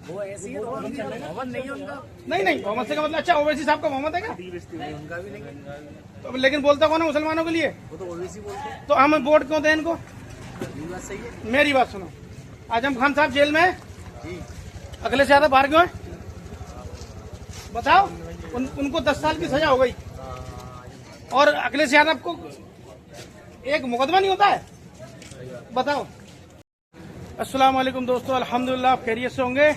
वो ऐसी है, मोहम्मद नहीं है उनका। नहीं मोहम्मद से का मतलब अच्छा ओवैसी साहब का मोहम्मद है क्या? नहीं, उनका भी नहीं। तो लेकिन बोलता कौन है मुसलमानों के लिए? वो तो ओवैसी बोलते हैं। तो हम वोट क्यों दें इनको? ये बात सही है मेरी बात सुनो, आजम खान साहब जेल में है, जी। अखिलेश यादव बाहर क्यों है? बताओ। उनको 10 साल की सजा हो गई और अखिलेश यादव को एक मुकदमा नहीं होता है। बताओ। अस्सलाम वालेकुम दोस्तों, अल्हम्दुलिल्लाह आप खैरियत से होंगे।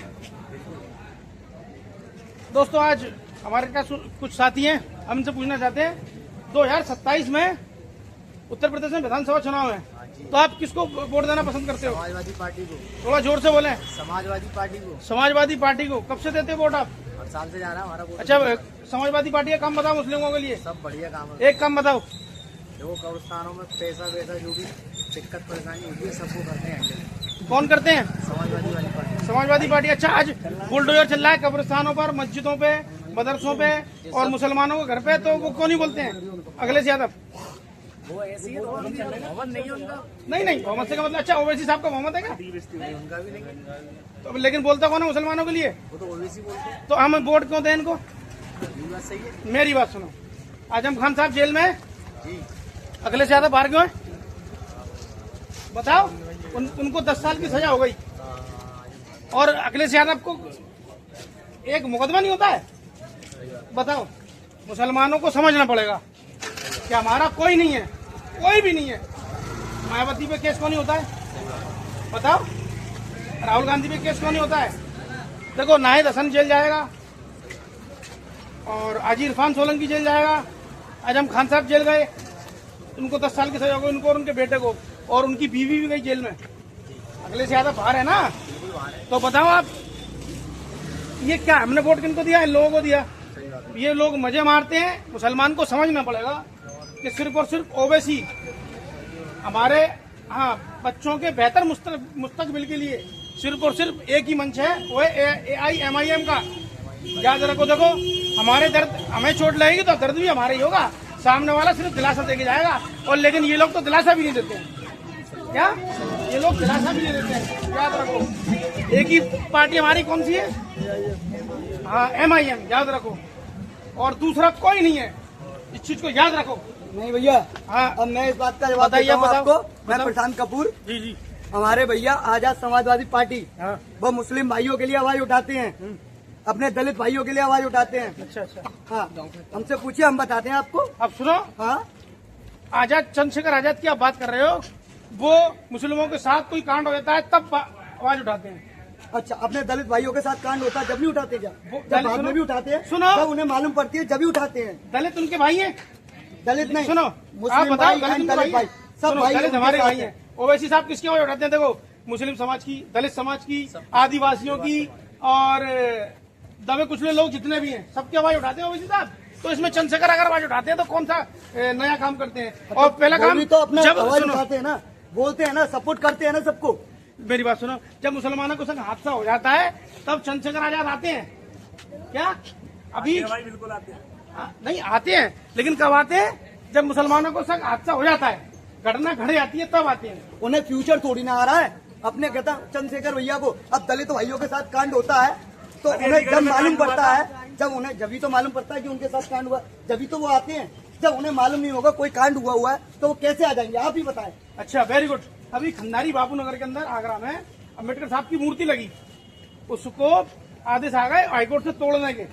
दोस्तों आज हमारे पास कुछ साथी हैं, हम इनसे पूछना चाहते हैं 2027 में उत्तर प्रदेश में विधानसभा चुनाव है, तो आप किसको वोट देना पसंद करते हो? समाजवादी पार्टी को। थोड़ा जोर से बोलें। समाजवादी पार्टी को। समाजवादी पार्टी को। कब से देते हो वोट आप? हर साल से जा रहा है हमारा वोट। अच्छा, समाजवादी पार्टी का काम बताओ मुस्लिमों के लिए। सब बढ़िया काम है। एक काम बताओ। देखो कब्रिस्तानों में पैसा जो भी दिक्कत परेशानी होती है सबको करते हैं। कौन करते हैं? समाजवादी वाली पार्टी। समाजवादी पार्टी। अच्छा, आज बुलडोजर चल रहा है कब्रिस्तानों पर, मस्जिदों पे, मदरसों पे और मुसलमानों के घर पे, तो वो क्यों नहीं बोलते हैं अखिलेश यादव? वो ऐसी है, मोहम्मद नहीं है उनका। नहीं मोहम्मद से का मतलब अच्छा ओवैसी साहब का मोहम्मद है क्या? नहीं, उनका भी नहीं। तो लेकिन बोलता कौन है मुसलमानों के लिए? वो तो ओवैसी बोलते हैं। तो हम वोट क्यों दें इनको? ये बात सही है मेरी बात सुनो, आजम खान साहब जेल में है, जी। अखिलेश यादव बाहर क्यों है? बताओ। उनको 10 साल की सजा हो गई और अखिलेश यादव को एक मुकदमा नहीं होता है। बताओ। मुसलमानों को समझना पड़ेगा कि हमारा कोई नहीं है, कोई भी नहीं है। मायावती पे केस क्यों नहीं होता है? बताओ। राहुल गांधी पे केस क्यों नहीं होता है? देखो, नाहिद हसन जेल जाएगा और आजी इरफान सोलंकी जेल जाएगा, आजम खान साहब जेल गए, उनको 10 साल की सजा हो गई, उनको और उनके बेटे को, और उनकी बीवी भी गई जेल में। अखिलेश यादव बाहर है ना? तो बताओ आप, ये क्या हमने वोट किनको दिया? इन लोगों को दिया। ये लोग मजे मारते हैं। मुसलमान को समझना पड़ेगा कि सिर्फ और सिर्फ ओवैसी हमारे बच्चों के बेहतर मुस्तकबिल के लिए सिर्फ और सिर्फ एक ही मंच है, वो है AIMIM का। याद रखो। देखो, हमारे दर्द, हमें चोट लगेगी तो दर्द भी हमारा ही होगा, सामने वाला सिर्फ दिलासा देके जाएगा। और लेकिन ये लोग तो दिलासा भी नहीं देते हैं। क्या ये लोग दिलासा भी नहीं देते हैं? याद रखो, एक ही पार्टी हमारी कौन सी है? MIM, याद रखो। और दूसरा कोई नहीं है, इस चीज को याद रखो। नहीं भैया, हाँ, अब मैं इस बात का जवाब देता हूं आपको। मैं प्रशांत कपूर। जी। हमारे भैया आजाद समाजवादी पार्टी, हाँ। वो मुस्लिम भाइयों के लिए आवाज उठाते हैं, अपने दलित भाइयों के लिए आवाज उठाते हैं। अच्छा। हाँ, हमसे पूछिए, हम बताते हैं आपको। अब सुनो, हाँ, आजाद, चंद्रशेखर आजाद की आप बात कर रहे हो, वो मुस्लिमों के साथ कोई कांड हो जाता है तब आवाज उठाते हैं। अच्छा, अपने दलित भाइयों के साथ कांड होता है जब भी उठाते हैं? जब बाद में भी उठाते हैं? सुनो, जब उन्हें मालूम पड़ती है जब भी उठाते हैं। दलित उनके भाई हैं? दलित नहीं, सुनो, आप मुस्लिम बताओ, भाई, दलित दलित भाई, सब भाई दलित हमारे भाई हैं। ओवैसी साहब किसकी आवाज उठाते हैं? देखो, मुस्लिम समाज की, दलित समाज की, आदिवासियों की और दबे कुचले लोग जितने भी हैं, सबकी आवाज उठाते हैं ओवैसी साहब। तो इसमें चंद्रशेखर अगर आवाज उठाते हैं तो कौन सा नया काम करते हैं? और पहला काम तो अपना जब आवाज उठाते हैं ना, बोलते हैं ना, सपोर्ट करते हैं ना सबको। मेरी बात सुनो, जब मुसलमानों के संग हादसा हो जाता है तब चंद्रशेखर आजाद आते हैं क्या? अभी बिल्कुल आते हैं। नहीं आते हैं, लेकिन कब आते हैं? जब मुसलमानों को संग हादसा हो जाता है, घटना घट जाती है, तब आते हैं। उन्हें फ्यूचर थोड़ी ना आ रहा है। अपने कहता चंद्रशेखर भैया को अब दलित भाइयों के साथ कांड होता है तो उन्हें जब मालूम पड़ता है, जब तो मालूम पड़ता है कि उनके साथ कांड हुआ, जब तो वो आते हैं। जब उन्हें मालूम नहीं होगा कोई कांड हुआ है तो वो कैसे आ जाएंगे? आप ही बताएं। अच्छा, वेरी गुड। अभी खंडारी बापू नगर के अंदर आगरा में अम्बेडकर साहब की मूर्ति लगी, उसको आदेश आ गए हाईकोर्ट से तोड़ने के।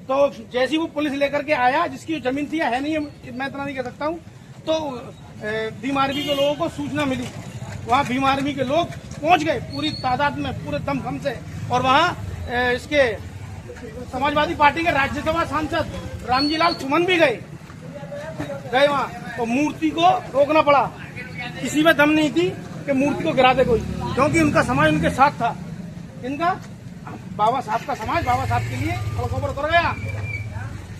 तो जैसी वो पुलिस लेकर के आया, जिसकी जमीन थी है नहीं, मैं इतना नहीं कह सकता हूँ, तो भीम आर्मी के लोगों को सूचना मिली, वहाँ भीम आर्मी के लोग पहुंच गए पूरी तादाद में, पूरे दमखम से, और वहाँ इसके समाजवादी पार्टी के राज्यसभा सांसद रामजी लाल सुमन भी गए वहाँ, तो मूर्ति को रोकना पड़ा। किसी में दम नहीं थी कि मूर्ति को गिरा दे कोई, क्योंकि उनका समाज उनके साथ था। इनका बाबा साहब का समाज बाबा साहब के लिए खबर कर गया।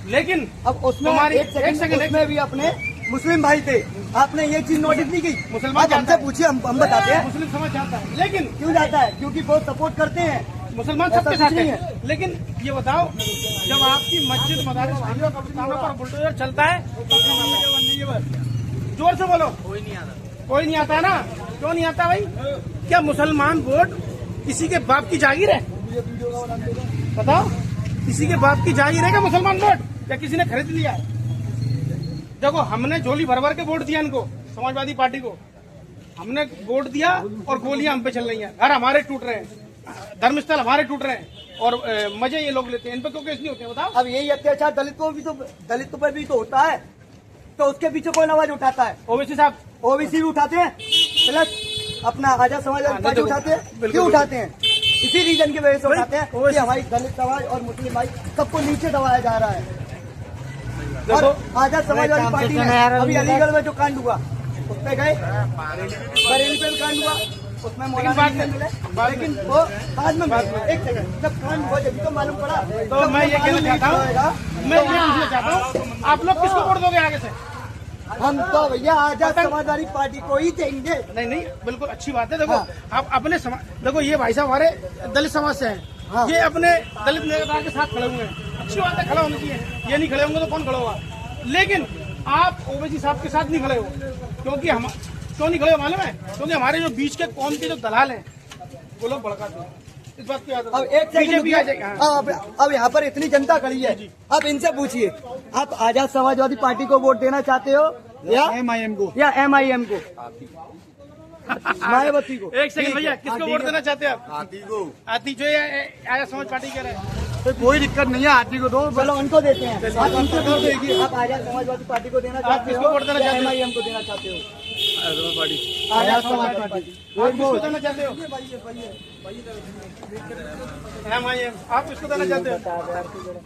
लेकिन अब उसमें एक सेकंड में भी अपने मुस्लिम भाई थे, आपने ये चीज नोटिस नहीं की? मुसलमान हमसे पूछिए, हम बताते हैं। मुस्लिम समाज जाता है, लेकिन क्यों जाता है? क्योंकि बहुत सपोर्ट करते हैं, मुसलमान सबके साथ है। लेकिन ये बताओ, जब आपकी मस्जिद, मदारिस, कब्रिस्तानों पर बुलडोजर चलता है, जोर से बोलो। कोई नहीं आता। कोई नहीं आता है ना? क्यों नहीं आता भाई? क्या मुसलमान वोट किसी के बाप की जागीर है? बताओ, किसी के बाप की जागीर है क्या मुसलमान वोट, या किसी ने खरीद लिया है? देखो, हमने झोली भर भर के वोट दिया इनको, समाजवादी पार्टी को हमने वोट दिया और गोलियां हम पे चल रही हैं, घर हमारे टूट रहे हैं, धर्मस्थल हमारे टूट रहे हैं, और मजे ये लोग लेते हैं। इन पर क्यों केस नहीं होते बताओ? अब यही अत्याचार दलितों पर भी तो होता है, तो उसके पीछे कौन आवाज उठाता है? ओवैसी साहब, ओबीसी भी उठाते हैं, प्लस अपना आजाद समाजवादी पार्टी उठाते हैं। क्यों उठाते हैं? इसी रीजन की वजह से उठाते हैं कि हमारी दलित समाज और मुस्लिम भाई सबको नीचे दबाया जा रहा है। और आजाद समाजवादी पार्टी ने अभी अलीगढ़ में जो कांड हुआ उसमें गए, बरेली पे भी कांड हुआ, उसमें मौलाना नहीं मिले, लेकिन वो बाद में एक सेकंड जब कांड हुआ जब तो मालूम पड़ा। तो मैं ये कहना चाहता हूँ, मैं ये पूछना चाहता हूँ, आप लोग किसको वोट दोगे आगे से? हम तो भैया आजाद समाजवादी पार्टी को ही देंगे। नहीं, बिल्कुल अच्छी बात है। देखो, आप अपने देखो, ये भाई साहब हमारे दलित समाज से हैं, ये अपने दलित नेता के साथ खड़े हुए हैं, अच्छी बात है, खड़ा होना चाहिए। ये नहीं खड़े होंगे तो कौन खड़ा होगा? लेकिन आप ओवैसी साहब के साथ नहीं खड़े हो, क्योंकि हम क्यों नहीं खड़े हो मालूम है? क्योंकि हमारे जो बीच के कौम के जो दलाल हैं वो लोग भड़काते हैं, इस बात को याद रखो। अब एक बीजेपी आ जाएगा। अब यहाँ पर इतनी जनता खड़ी है, अब इनसे पूछिए, आप आजाद समाजवादी पार्टी को वोट देना चाहते हो या MIM को, या MIM को, मायावती को? एक सेकंड भैया, किसको वोट देना चाहते हैं आप? हाथी को, आती जो आजाद समाज पार्टी कह रहे हैं, कोई दिक्कत नहीं है, हाथी को दो। चलो उनको देते हैं। आप उनसे पूछिए, आप आजाद समाजवादी पार्टी को देना चाहते किसको वोट देना हो या चाहते हो? MIM को देना चाहते हो? पार्टी आजाद समाजवादी पार्टी। आप किसको देना चाहते हो? MIM, आप किसको देना चाहते हो?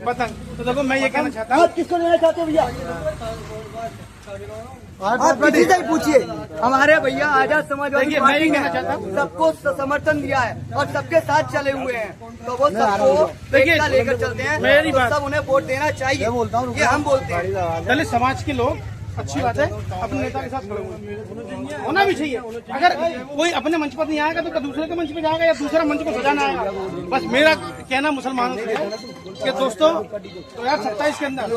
बताओ। तो देखो, मैं ये कहना चाहता हूँ, आप किसको देना चाहते हो भैया? आप किसी से ही पूछिए, हमारे भैया आजाद समाजवादी देखिए, मैं पार्टी ये ने कहना चाहता हूँ, सबको समर्थन दिया है और सबके साथ चले हुए हैं, तो वो सबको एकता लेकर चलते हैं। मेरी तो बात- सब उन्हें वोट देना चाहिए, ये हम बोलते हैं। दलित समाज के लोग, अच्छी बात है, अपने नेता के साथ खड़े हुए होना भी चाहिए। अगर कोई अपने मंच पर नहीं आएगा तो दूसरे के मंच पे जाएगा या दूसरा मंच को सजाना आएगा। बस मेरा कहना मुसलमानों से है कि दोस्तों, 2027 के अंदर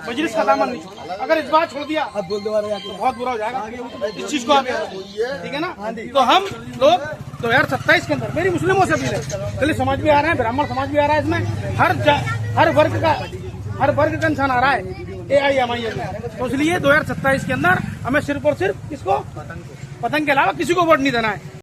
मजलिस का दामन नहीं छोड़ना। अगर इस बार छोड़ दिया तो बहुत बुरा हो जाएगा इस चीज को। आप ठीक है ना? तो हम लोग 2027 के अंदर, मेरी मुस्लिमों से अपील है, दलित समाज भी आ रहे हैं, ब्राह्मण समाज भी आ रहा है, इसमें हर वर्ग का इंसान आ रहा है AIMIM में। तो इसलिए 2027 के अंदर हमें सिर्फ और सिर्फ किसको, पतंग के अलावा किसी को वोट नहीं देना है।